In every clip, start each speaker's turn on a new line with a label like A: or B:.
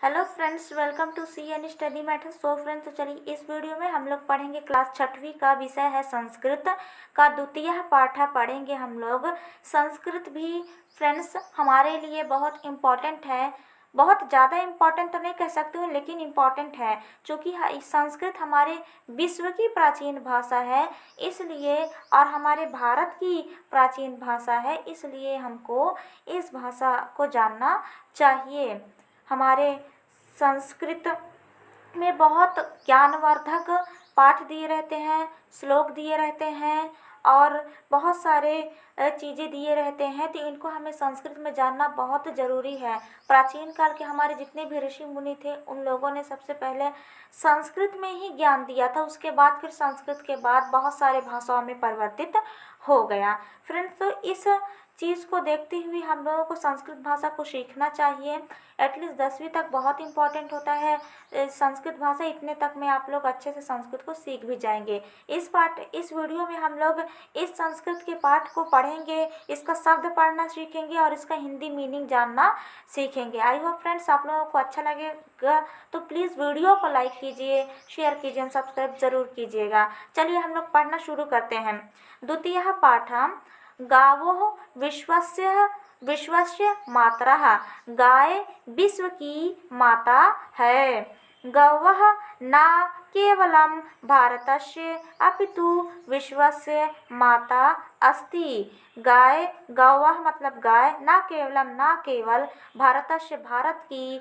A: Hello friends, welcome to C N study matter. So friends, तो चलिए इस video में हम लोग पढ़ेंगे क्लास 6वीं का विषय है संस्कृत का द्वितीय पाठ पढ़ेंगे हम लोग। संस्कृत भी फ्रेंड्स हमारे लिए बहुत इम्पॉर्टेंट है। बहुत ज़्यादा इम्पॉर्टेंट तो नहीं कह सकती हूँ, लेकिन इम्पॉर्टेंट है क्योंकि संस्कृत हमारे विश्व की प्राचीन भाषा है, इसलिए और हमारे भारत की प्राचीन भाषा है, इसलिए हमको इस भाषा को जानना चाहिए। हमारे संस्कृत में बहुत ज्ञानवर्धक पाठ दिए रहते हैं, श्लोक दिए रहते हैं और बहुत सारे चीज़ें दिए रहते हैं, तो इनको हमें संस्कृत में जानना बहुत ज़रूरी है। प्राचीन काल के हमारे जितने भी ऋषि मुनि थे, उन लोगों ने सबसे पहले संस्कृत में ही ज्ञान दिया था। उसके बाद फिर संस्कृत के बाद बहुत सारे भाषाओं में परिवर्तित हो गया। फ्रेंड्स, तो इस चीज़ को देखते हुए हम लोगों को संस्कृत भाषा को सीखना चाहिए। एटलीस्ट 10वीं तक बहुत इम्पॉर्टेंट होता है संस्कृत भाषा। इतने तक में आप लोग अच्छे से संस्कृत को सीख भी जाएंगे। इस वीडियो में हम लोग इस संस्कृत के पाठ को पढ़ेंगे, इसका शब्द पढ़ना सीखेंगे और इसका हिंदी मीनिंग जानना सीखेंगे। आई होप फ्रेंड्स आप लोगों को अच्छा लगेगा, तो प्लीज़ वीडियो को लाइक कीजिए, शेयर कीजिए, सब्सक्राइब जरूर कीजिएगा। चलिए हम लोग पढ़ना शुरू करते हैं। द्वितीय पाठ गावोः विश्वस्य मातरः। गाय विश्व की माता है। गौः न केवलं भारतस्य अपितु विश्वस्य माता अस्ति। गौः मतलब गाय, न केवल भारतस्य भारत की,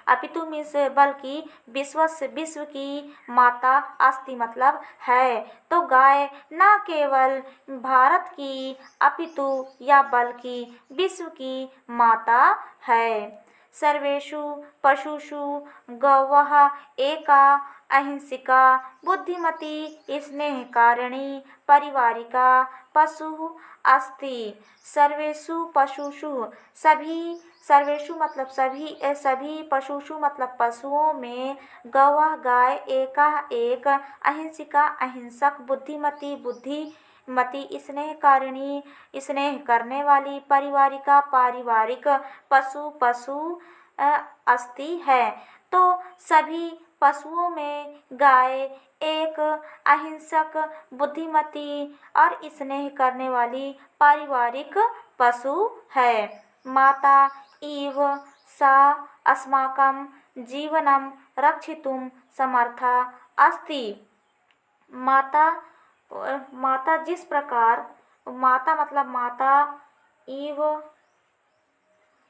A: अपितु मीन्स बल्कि विश्व की माता अस्ति मतलब है। तो गाय न केवल भारत की अपितु या बल्कि विश्व की माता है। सर्वेषु पशुषु गौः एका अहिंसिका बुद्धिमती स्नेहकारिणी परिवारिका पशु अस्ति। सर्वेषु पशुषु सर्वेषु मतलब सभी पशुषु मतलब पशुओं में, गौः गाय, एका एक, अहिंसिका अहिंसक, बुद्धिमती बुद्धिमती, स्नेहकारिणी स्नेह करने वाली, परिवारिका पारिवारिक, पशु अस्ति है। तो सभी पशुओं में गाय एक अहिंसक, बुद्धिमती और स्नेह करने वाली पारिवारिक पशु है। माता इव सा अस्माकं जीवनं रक्षितुं समर्था अस्ति। माता जिस प्रकार, माता मतलब इव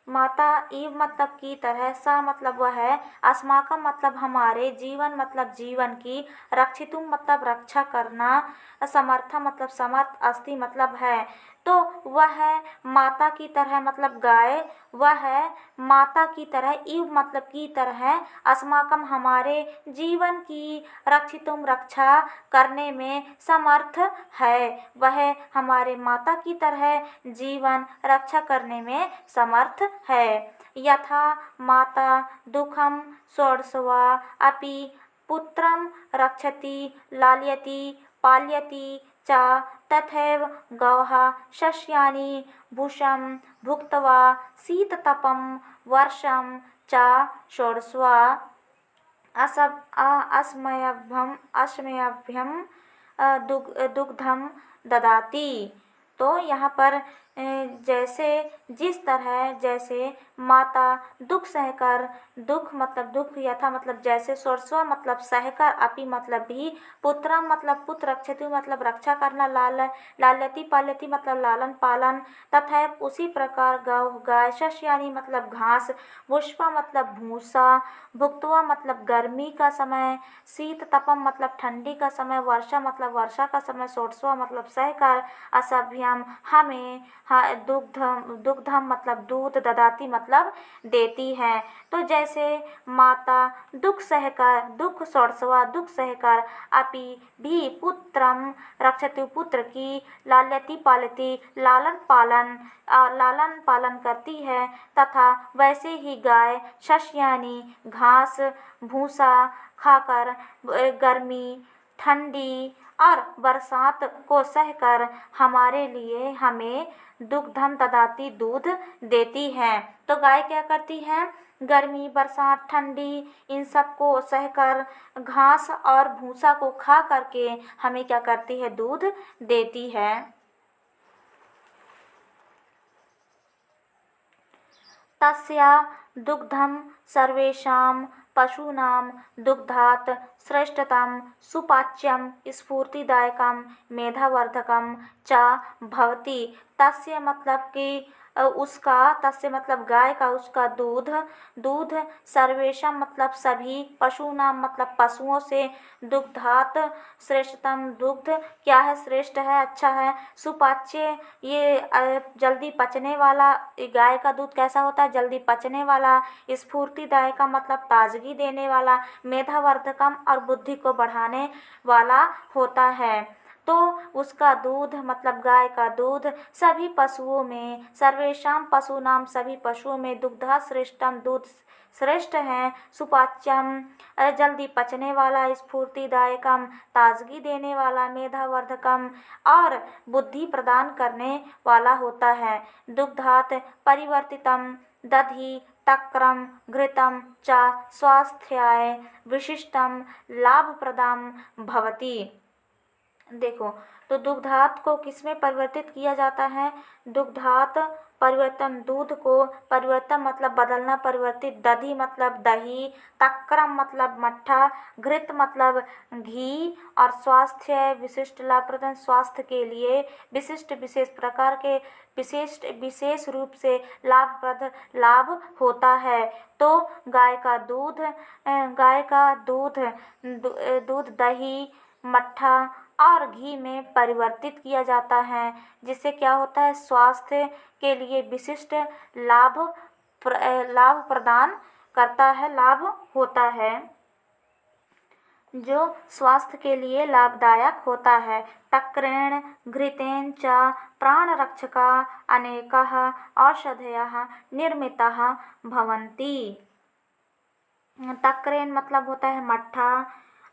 A: मतलब की तरह, सा मतलब वह है, अस्माकम मतलब हमारे, जीवन मतलब जीवन की, रक्षितुम मतलब रक्षा करना, समर्था मतलब समर्थ, अस्ति मतलब है। तो वह है माता की तरह मतलब गाय, वह है माता की तरह, इव मतलब की तरह, अस्माकम हमारे, जीवन की, रक्षितुम रक्षा करने में, समर्थ है, वह हमारे माता की तरह जीवन रक्षा करने में समर्थ है। यथा माता दुखम सोढ्वा अपि पुत्रं रक्षति लालयति पालयति च, तथैव गौः शस्यानि भूषं भुक्त्वा शीततपं वर्षं च सोढ्वा अस्मभ्यं दुग्धम ददाति। तो यहाँ पर जैसे माता दुख सहकर, दुख मतलब दुख, यथा मतलब जैसे, सोर्सवा मतलब सहकर, अपि मतलब भी, पुत्रम मतलब पुत्र, रक्षति मतलब रक्षा करना, लालयति पालयति मतलब लालन पालन, तथा उसी प्रकार गाय, शस्यानि मतलब घास, पुष्पा मतलब भूसा, भुक्त्वा मतलब गर्मी का समय, शीत तपम मतलब ठंडी का समय, वर्षा मतलब वर्षा का समय, सोढ्वा मतलब सहकर, असभ्यम हमें, दुग्धम मतलब दूध, ददाती मतलब देती है। तो जैसे माता दुख सहकर, सोढ्वा दुख सहकर, अपि भी पुत्रम रक्षति पुत्र की, लालयति पालती लालन पालन करती है, तथा वैसे ही गाय शस्यानि घास भूसा खाकर गर्मी, ठंडी और बरसात को सहकर हमारे लिए, हमें दुग्धम ददाती दूध देती है। तो गाय क्या करती है, गर्मी, बरसात, ठंडी, इन सब को सहकर घास और भूसा को खा करके हमें क्या करती है, दूध देती है। तस्या दुग्धम सर्वेषां पशूनां दुग्धात् श्रेष्ठतम सुपाच्यम स्फूर्तिदायकम मेधावर्धकम च भवति। तस्य मतलब कि उसका, तस्य मतलब गाय का, उसका दूध सर्वेशम मतलब सभी, पशूनाम मतलब पशुओं से, दुग्धात श्रेष्ठतम, दुग्ध क्या है, श्रेष्ठ है, अच्छा है, सुपाच्य ये जल्दी पचने वाला, गाय का दूध कैसा होता है, जल्दी पचने वाला, स्फूर्तिदायक का मतलब ताजगी देने वाला, मेधावर्धकम और बुद्धि को बढ़ाने वाला होता है। तो उसका दूध मतलब गाय का दूध सभी पशुओं में, सर्वेशम पशुनाम सभी पशुओं में, दुग्धा श्रेष्ठम दूध श्रेष्ठ है, सुपाच्यम जल्दी पचने वाला, स्फूर्तिदायकम ताजगी देने वाला, मेधावर्धकम और बुद्धि प्रदान करने वाला होता है। दुग्धात परिवर्तितम दधि तक्रम घृतम च स्वास्थ्याय विशिष्टम लाभप्रदम भवति। देखो, तो दुग्धात को किसमें परिवर्तित किया जाता है, दुग्धात परिवर्तन, दूध को परिवर्तन मतलब बदलना, परिवर्तित, दधी मतलब दही, तक्रम मतलब मट्ठा, घृत मतलब घी और स्वास्थ्य विशिष्ट लाभप्रद, स्वास्थ्य के लिए विशिष्ट विशेष प्रकार के विशेष रूप से लाभप्रद लाभ होता है। तो गाय का दूध दही, मट्ठा और घी में परिवर्तित किया जाता है, जिससे क्या होता है, स्वास्थ्य के लिए विशिष्ट लाभ प्रदान करता है, लाभ होता है, जो स्वास्थ्य के लिए लाभदायक होता है। तक्रेण घृतेन च प्राणरक्षका अनेकाः औषधयः निर्मिताः भवन्ति। तक्रेन मतलब होता है मट्ठा,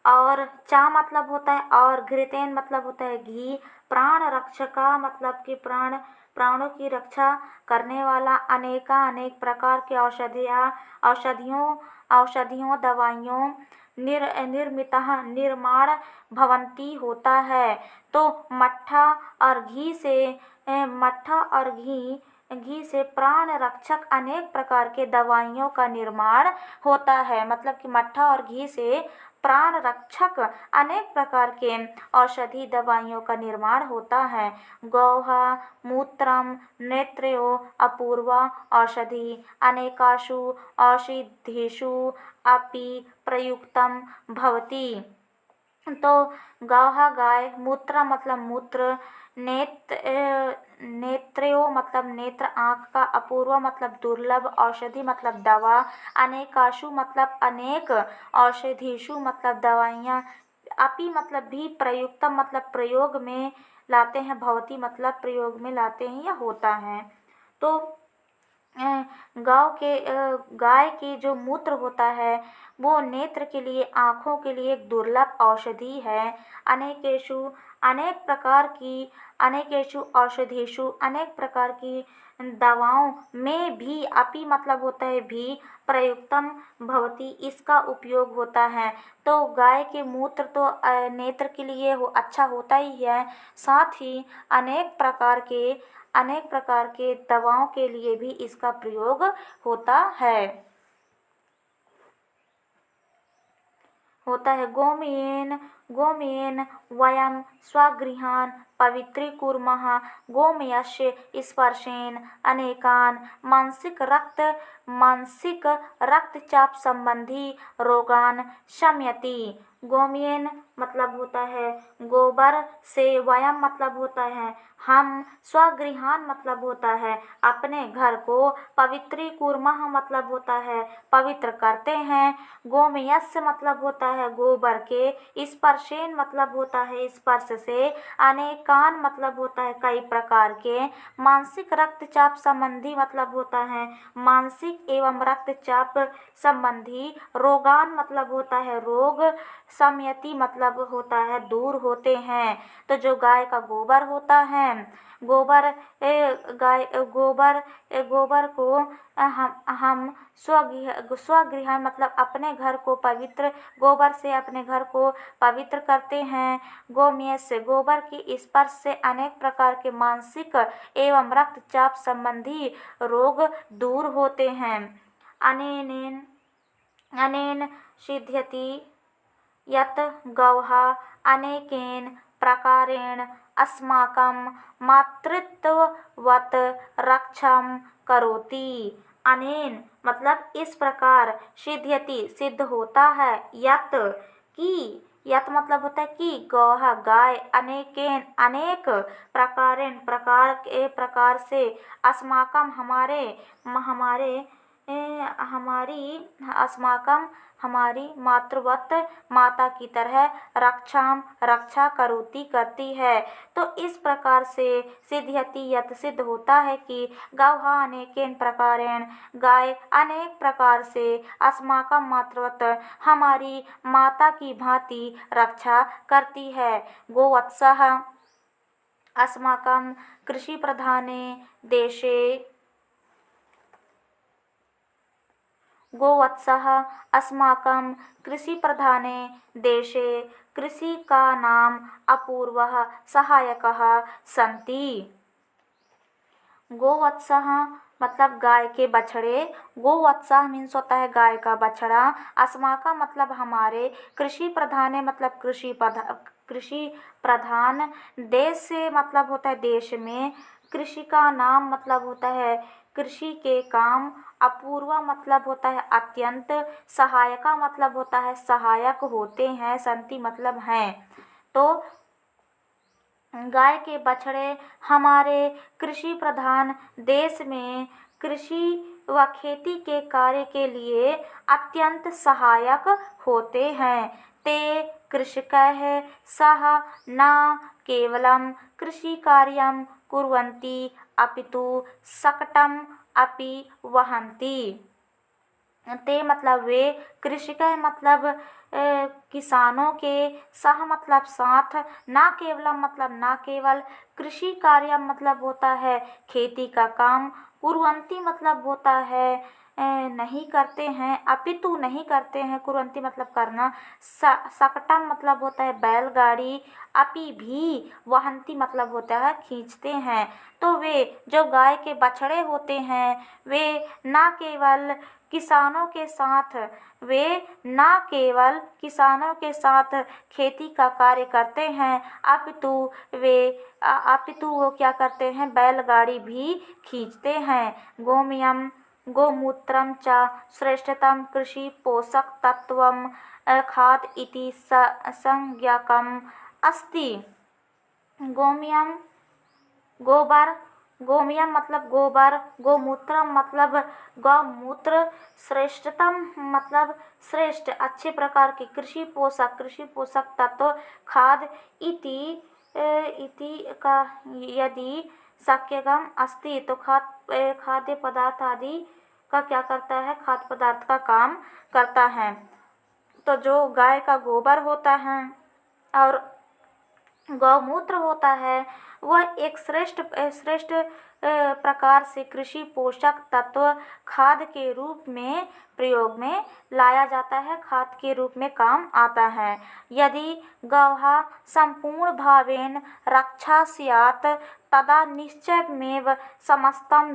A: और चा मतलब होता है और, घृतेन मतलब होता है घी, प्राण रक्षका मतलब कि प्राणों की रक्षा करने वाला, अनेक प्रकार के औषधियों दवाइयों, निर्मितः निर्माण, भवंती होता है। तो मट्ठा और घी से प्राण रक्षक अनेक प्रकार के दवाइयों का निर्माण होता है। मतलब कि मट्ठा और घी से प्राण रक्षक अनेक प्रकार के औषधि दवाइयों का निर्माण होता है। गौः मूत्रम नेत्रयो अपूर्वा औषधि अनेकासु औषधीषु अपि प्रयुक्तम भवति। तो गौः गाय, मूत्र मतलब मूत्र, नेत्रयो मतलब नेत्र आँख का, अपूर्व मतलब दुर्लभ, औषधि मतलब दवा, अनेकाशु मतलब अनेक, औषधीषु मतलब दवाइयाँ, अपि मतलब भी, प्रयुक्तम मतलब प्रयोग में लाते हैं, भवती मतलब प्रयोग में लाते हैं या होता है। तो गाय की जो मूत्र होता है वो नेत्र के लिए, आँखों के लिए एक दुर्लभ औषधि है। अनेकेषु औषधीषु अनेक प्रकार की दवाओं में भी, अपि मतलब होता है भी, प्रयुक्तम भवति इसका उपयोग होता है। तो गाय के मूत्र तो नेत्र के लिए अच्छा होता ही है, साथ ही अनेक प्रकार के दवाओं के लिए भी इसका प्रयोग होता है। गोमयेन वयं स्वगृहान् पवित्रीकुर्मः। गोमयस्य स्पर्शेन अनेकान् मानसिक रक्तचाप संबंधी रोगान् शमयति। गोमयेन मतलब होता है गोबर से, वयम मतलब होता है हम, स्वगृहान मतलब होता है अपने घर को, पवित्रीकुर्मः मतलब होता है पवित्र करते हैं, गोमयस्य मतलब होता है गोबर के, स्पर्शेन मतलब होता है स्पर्श से, अनेकान मतलब होता है कई प्रकार के, मानसिक रक्तचाप संबंधी मतलब होता है मानसिक एवं रक्तचाप संबंधी, रोगान मतलब होता है रोग, शमयति मतलब होता है दूर होते हैं। तो जो गाय का गोबर होता है, गोबर गोबर को हम स्वगृह मतलब अपने घर को पवित्र, गोबर से अपने घर को पवित्र करते हैं। गोमय से गोबर की स्पर्श से अनेक प्रकार के मानसिक एवं रक्तचाप संबंधी रोग दूर होते हैं। अनेन सिद्ध्यति यत् गौः अनेकेन प्रकारेण अस्माकं मातृत्ववत् रक्षां करोति। अनेन मतलब इस प्रकार, सिद्ध्यति सिद्ध होता है, यत् कि, यत् मतलब होता है कि, गौः गाय, अनेकेन अनेक, प्रकारेण प्रकार से, अस्माकं हमारी मातृवत माता की तरह, रक्षा करोति करती है। तो इस प्रकार से सिद्ध्यति यत् सिद्ध होता है कि गौः अनेकेन प्रकारेण गाय अनेक प्रकार से, अस्माकं मातृवत हमारी माता की भांति रक्षा करती है। गोवत्सः अस्माकं कृषि प्रधाने देशे, गोवत्सः अस्माकं कृषि प्रधाने देशे कृषिकानाम् अपूर्वः सहायकः सन्ति। गोवत्सः मतलब गाय के बछड़े, गोवत्सः मीन्स होता है गाय का बछड़ा, अस्माका मतलब हमारे, कृषि प्रधान मतलब कृषि प्रधान, देश से मतलब होता है देश में, कृषि का नाम मतलब होता है कृषि के काम, अपूर्वा मतलब होता है अत्यंत, सहायका मतलब होता है सहायक होते हैं, संति मतलब हैं। तो गाय के बछड़े हमारे कृषि प्रधान देश में कृषि व खेती के कार्य के लिए अत्यंत सहायक होते हैं। ते कृषकः सह न केवलं कृषिकार्यं कुर्वन्ति अपितु शकटम् अपि वहन्ति। ते मतलब वे, कृषक मतलब किसानों के, सह मतलब साथ, ना केवलम मतलब ना केवल, कृषि कार्य मतलब होता है खेती का काम, कुर्वन्ति मतलब होता है नहीं करते हैं, अपितु नहीं करते हैं, कुर्वन्ति मतलब करना, शकटम मतलब होता है बैलगाड़ी, अपि भी, वहन्ति मतलब होता है खींचते हैं। तो वे जो गाय के बछड़े होते हैं, वे ना केवल किसानों के साथ खेती का कार्य करते हैं, अपितु वो क्या करते हैं, बैलगाड़ी भी खींचते हैं। गोमयम गोमूत्रम च श्रेष्ठतम कृषि पोषक तत्वम खाद इति संज्ञकम अस्ति। गोमयम गोबर, गोमयम मतलब गोबर, गोमूत्रम मतलब गौमूत्र, श्रेष्ठतम मतलब श्रेष्ठ, अच्छे प्रकार की, कृषि पोषक तत्व, खाद इति का यदि शक्यगम अस्ति तो खाद्य पदार्थ आदि का क्या करता है, खाद्य पदार्थ का काम करता है। तो जो गाय का गोबर होता है और गौमूत्र होता है, वह एक श्रेष्ठ प्रकार से कृषि पोषक तत्व खाद के रूप में प्रयोग में लाया जाता है, खाद के रूप में काम आता है। यदि गौः संपूर्ण भावेन रक्षा स्यात् तदा निश्चयमेव समस्तं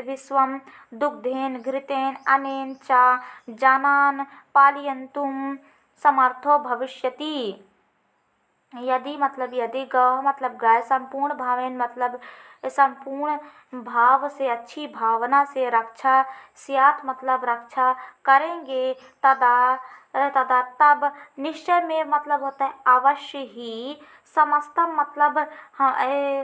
A: विश्वं दुग्धेन घृतेन अनेन च जनान् पालयितुं समर्थो भविष्यति। यदि मतलब यदि गौ मतलब गाय संपूर्ण भावेन मतलब संपूर्ण भाव से, अच्छी भावना से, रक्षा स्यात् मतलब रक्षा करेंगे, तब निश्चय में मतलब होता है अवश्य ही, समस्तम मतलब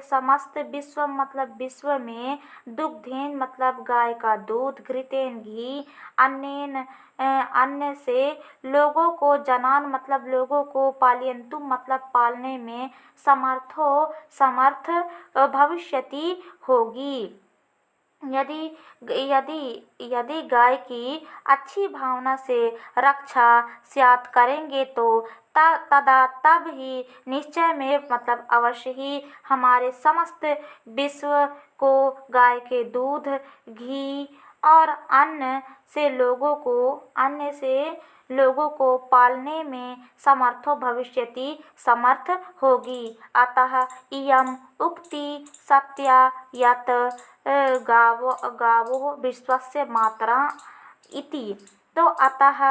A: समस्त विश्व मतलब विश्व में, दुग्धेन मतलब गाय का दूध, घृतेन घी, अन्न से लोगों को, जनान मतलब लोगों को, पालयन्तुम मतलब पालने में, समर्थ भविष्यति होगी। यदि यदि यदि गाय की अच्छी भावना से रक्षा स्यात करेंगे तो तब ही निश्चय में मतलब अवश्य ही हमारे समस्त विश्व को गाय के दूध, घी और अन्न से लोगों को पालने में समर्थो भविष्यति समर्थ होगी। अतः इयम् उक्ति सत्या यत् गावो विश्वस्य मातरा इति। तो अतः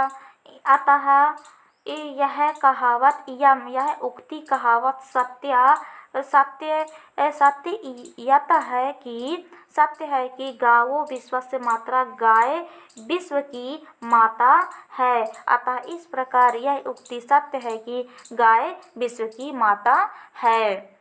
A: अतः यह उक्ति कहावत सत्य है कि गावो विश्वस्य मातरा, गाय विश्व की माता है। अतः इस प्रकार यह उक्ति सत्य है कि गाय विश्व की माता है।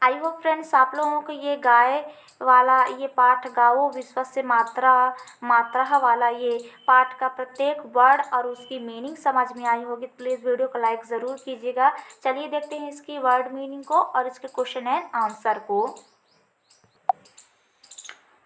A: आई होप फ्रेंड्स आप लोगों को ये गाय वाला ये पाठ, गावो विश्वस्य मात्रा वाला ये पाठ का प्रत्येक वर्ड और उसकी मीनिंग समझ में आई होगी। प्लीज़ वीडियो को लाइक ज़रूर कीजिएगा। चलिए देखते हैं इसकी वर्ड मीनिंग को और इसके क्वेश्चन एंड आंसर को।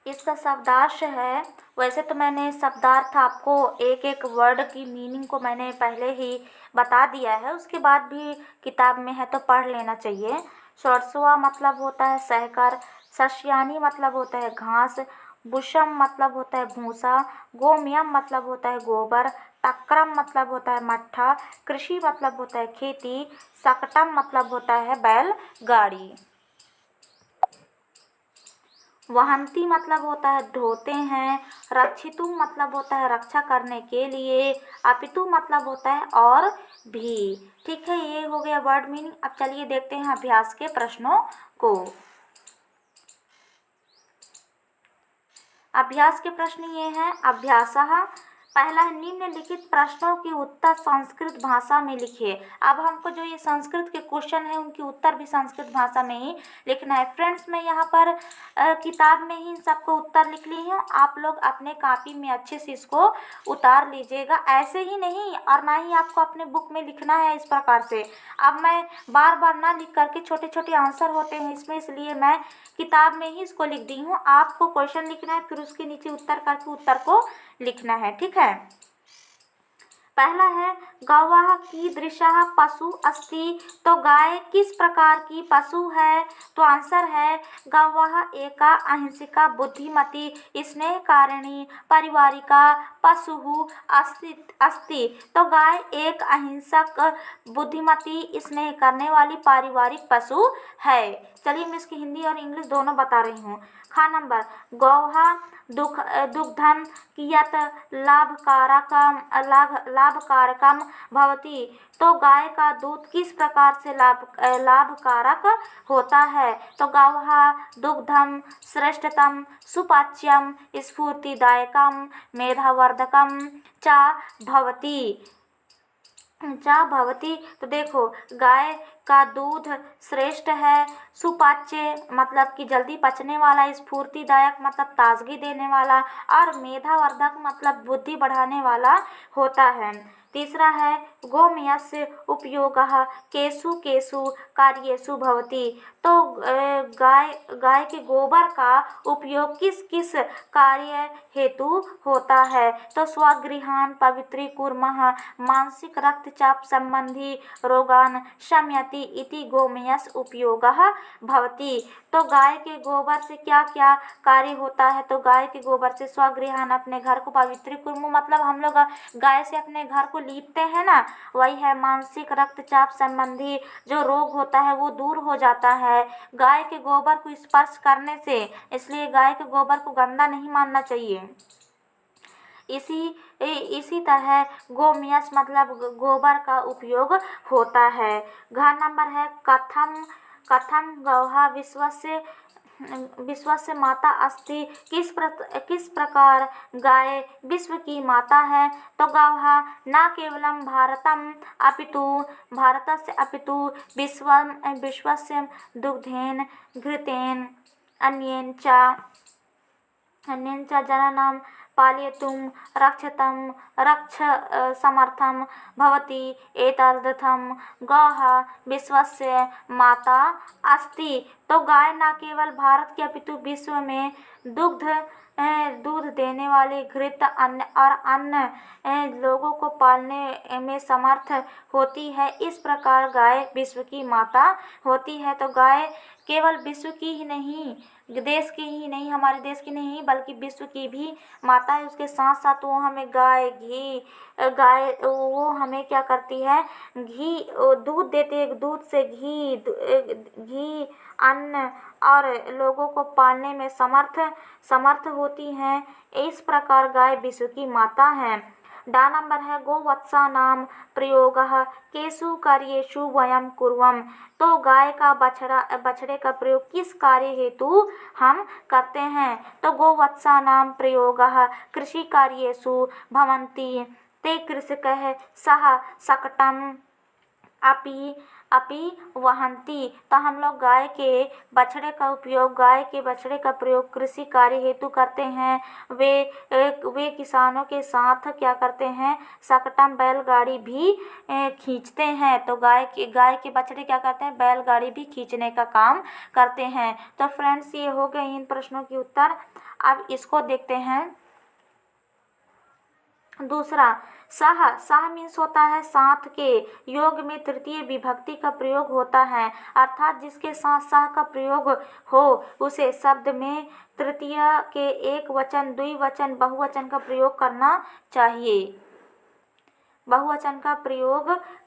A: इसका शब्दार्थ है, वैसे तो मैंने शब्दार्थ आपको एक एक वर्ड की मीनिंग को मैंने पहले ही बता दिया है, उसके बाद भी किताब में है तो पढ़ लेना चाहिए। षोडशवा मतलब होता है सहकर, सस्यानी मतलब होता है घास, बुशम मतलब होता है भूसा, गोमयम मतलब होता है गोबर, तक्रम मतलब होता है मट्ठा, कृषि मतलब होता है खेती, शकटम मतलब होता है बैलगाड़ी, वहंती मतलब होता है ढोते हैं, रक्षितु मतलब होता है रक्षा करने के लिए, अपितु मतलब होता है और भी। ठीक है, ये हो गया वर्ड मीनिंग। अब चलिए देखते हैं अभ्यास के प्रश्नों को। अभ्यास के प्रश्न ये हैं। अभ्यासः पहला है निम्नलिखित प्रश्नों की उत्तर संस्कृत भाषा में लिखिए। अब हमको जो ये संस्कृत के क्वेश्चन है उनकी उत्तर भी संस्कृत भाषा में ही लिखना है। फ्रेंड्स मैं यहाँ पर किताब में ही इन सबको उत्तर लिख ली हूँ, आप लोग अपने कॉपी में अच्छे से इसको उतार लीजिएगा। ऐसे ही नहीं और ना ही आपको अपने बुक में लिखना है इस प्रकार से। अब मैं बार बार ना लिख करके, छोटे छोटे आंसर होते हैं इसमें, इसलिए मैं किताब में ही इसको लिख दी हूँ। आपको क्वेश्चन लिखना है, फिर उसके नीचे उत्तर करके उत्तर को लिखना है। ठीक है, पहला है गौः कीदृशः पशु अस्ति। तो गाय किस प्रकार की पशु है? तो आंसर है गौः एका अहिंसिका बुद्धिमती स्नेहकारिणी परिवारिका पशु अस्ति। तो गाय एक अहिंसक, बुद्धिमती, स्नेह करने वाली पारिवारिक पशु है। चलिए मैं इसकी हिंदी और इंग्लिश दोनों बता रही हूँ। खा नंबर गौः दुग्धं कियत् लाभकारकम भवति। तो गाय का दूध किस प्रकार से लाभकारक होता है? तो गौः दुग्धम श्रेष्ठतम सुपाच्यम स्फूर्तिदायकम मेधावर्धकम च भवति। तो देखो गाय का दूध श्रेष्ठ है, सुपाच्य मतलब कि जल्दी पचने वाला, स्फूर्तिदायक मतलब ताजगी देने वाला, और मेधावर्धक मतलब बुद्धि बढ़ाने वाला होता है। तीसरा है गोमयस्य उपयोगः केषु केषु कार्येषु भवति। तो गाय के गोबर का उपयोग किस किस कार्य हेतु होता है? तो स्वगृहान पवित्रीकुर्मः, मानसिक रक्तचाप संबंधी रोगान शमयति इति गोमयस्य उपयोगः भवति। तो गाय के गोबर से क्या क्या कार्य होता है? तो गाय के गोबर से स्वगृहान अपने घर को, पवित्रीकुर्म मतलब हम लोग गाय से अपने घर को लीपते हैं ना, वही है। मानसिक रक्तचाप संबंधी जो रोग होता है वो दूर हो जाता है गाय के गोबर को स्पर्श करने से, इसलिए गाय के गोबर को गंदा नहीं मानना चाहिए। इसी तरह गोमयस मतलब गोबर का उपयोग होता है। घ नंबर है कथम गौः विश्वस्य माता अस्ति। किस प्रकार गाय विश्व की माता है? तो गौः न केवलम भारतस्य अपितु विश्वस्य दुग्धेन घृतेन अन्येन च च जननं पालयितुं रक्षतं रक्ष समर्थं भवति। एतदर्थं गौः विश्वस्य माता अस्ति। तो गाय न केवल भारत की अपितु विश्व में दूध देने वाले घृत अन्न और अन्य लोगों को पालने में समर्थ होती है। इस प्रकार गाय विश्व की माता होती है। तो गाय केवल विश्व की ही नहीं, देश की ही नहीं, हमारे देश की नहीं, बल्कि विश्व की भी माता है। उसके साथ साथ वो हमें गाय वो हमें क्या करती है, घी दूध देती है। दूध से घी अन्न और लोगों को पालने में समर्थ होती हैं। इस प्रकार गाय विश्व की माता है। डा नंबर है गोवत्सानां प्रयोगः केषु कार्येषु वयं कुर्वम्। तो गाय का बछड़े का प्रयोग किस कार्य हेतु हम करते हैं। तो गोवत्सानां प्रयोगः कृषि कार्येषु भवन्ति। ते कृषकः सह शकटम् अपि वहन्ति। तो हम लोग गाय के बछड़े का प्रयोग कृषि कार्य हेतु करते हैं। वे किसानों के साथ क्या करते हैं, शकटम बैलगाड़ी भी खींचते हैं। तो गाय के बछड़े क्या करते हैं, बैलगाड़ी भी खींचने का काम करते हैं। तो फ्रेंड्स, ये हो गए इन प्रश्नों के उत्तर। अब इसको देखते हैं। दूसरा, सह मीन्स होता है साथ के। योग में तृतीय विभक्ति का प्रयोग होता है, अर्थात जिसके साथ सह का प्रयोग हो उसे शब्द में तृतीय के एक वचन, द्विवचन, बहुवचन का प्रयोग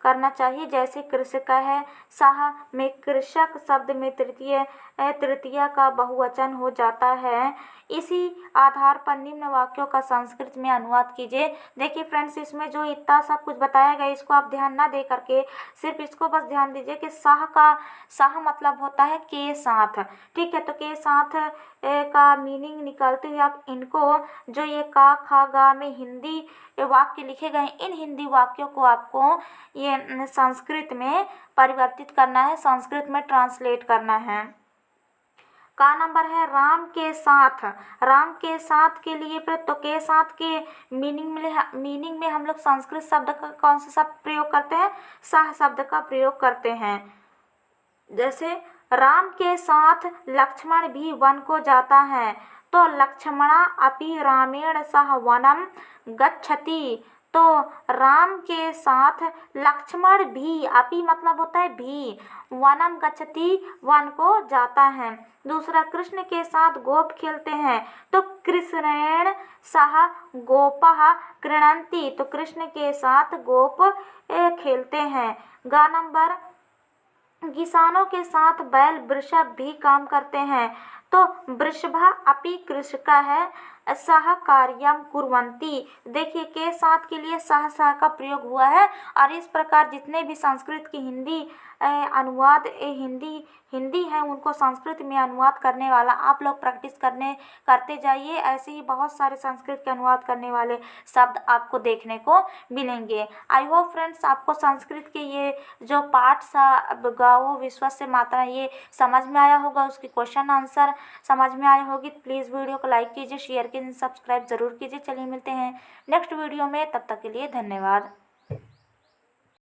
A: करना चाहिए। जैसे कृषक है, सह में कृषक शब्द में तृतीय का बहुवचन हो जाता है। इसी आधार पर निम्न वाक्यों का संस्कृत में अनुवाद कीजिए। देखिए फ्रेंड्स, इसमें जो इतना सब कुछ बताया गया इसको आप ध्यान ना दे करके सिर्फ इसको बस ध्यान दीजिए कि सह मतलब होता है के साथ। ठीक है, तो के साथ का मीनिंग निकालते हुए आप इनको, जो ये का खा गा में हिंदी वाक्य लिखे गए, इन हिंदी वाक्यों को आपको ये संस्कृत में परिवर्तित करना है, संस्कृत में ट्रांसलेट करना है। का नंबर है राम के साथ के लिए तो के साथ के मीनिंग में हम लोग संस्कृत शब्द का कौन सा शब्द प्रयोग करते हैं, सह शब्द का प्रयोग करते हैं। जैसे राम के साथ लक्ष्मण भी वन को जाता है, तो लक्ष्मणा अपि रामेण सह वनम गच्छति। तो राम के साथ लक्ष्मण भी, अपि मतलब होता है भी, वनम गच्छति वन को जाता है। दूसरा, कृष्ण के साथ गोप खेलते हैं, तो कृष्णेन सह गोपः क्रीडन्ति। तो कृष्ण के साथ गोप खेलते हैं। गा नंबर, किसानों के साथ बैल वृषभ भी काम करते हैं, तो वृषभः अपि कृषकः सह कार्यम कुर्वन्ति। देखिए के साथ के लिए सह का प्रयोग हुआ है। और इस प्रकार जितने भी संस्कृत की हिंदी अनुवाद हिंदी है उनको संस्कृत में अनुवाद करने वाला आप लोग प्रैक्टिस करते जाइए। ऐसे ही बहुत सारे संस्कृत के अनुवाद करने वाले शब्द आपको देखने को मिलेंगे। आई होप फ्रेंड्स आपको संस्कृत के ये जो पाठ गाओ विश्वस्य मात्रा ये समझ में आया होगा, उसके क्वेश्चन आंसर समझ में आए होगी। प्लीज़ वीडियो को लाइक कीजिए, शेयर कीजिए, सब्सक्राइब जरूर कीजिए। चलिए मिलते हैं नेक्स्ट वीडियो में, तब तक के लिए धन्यवाद।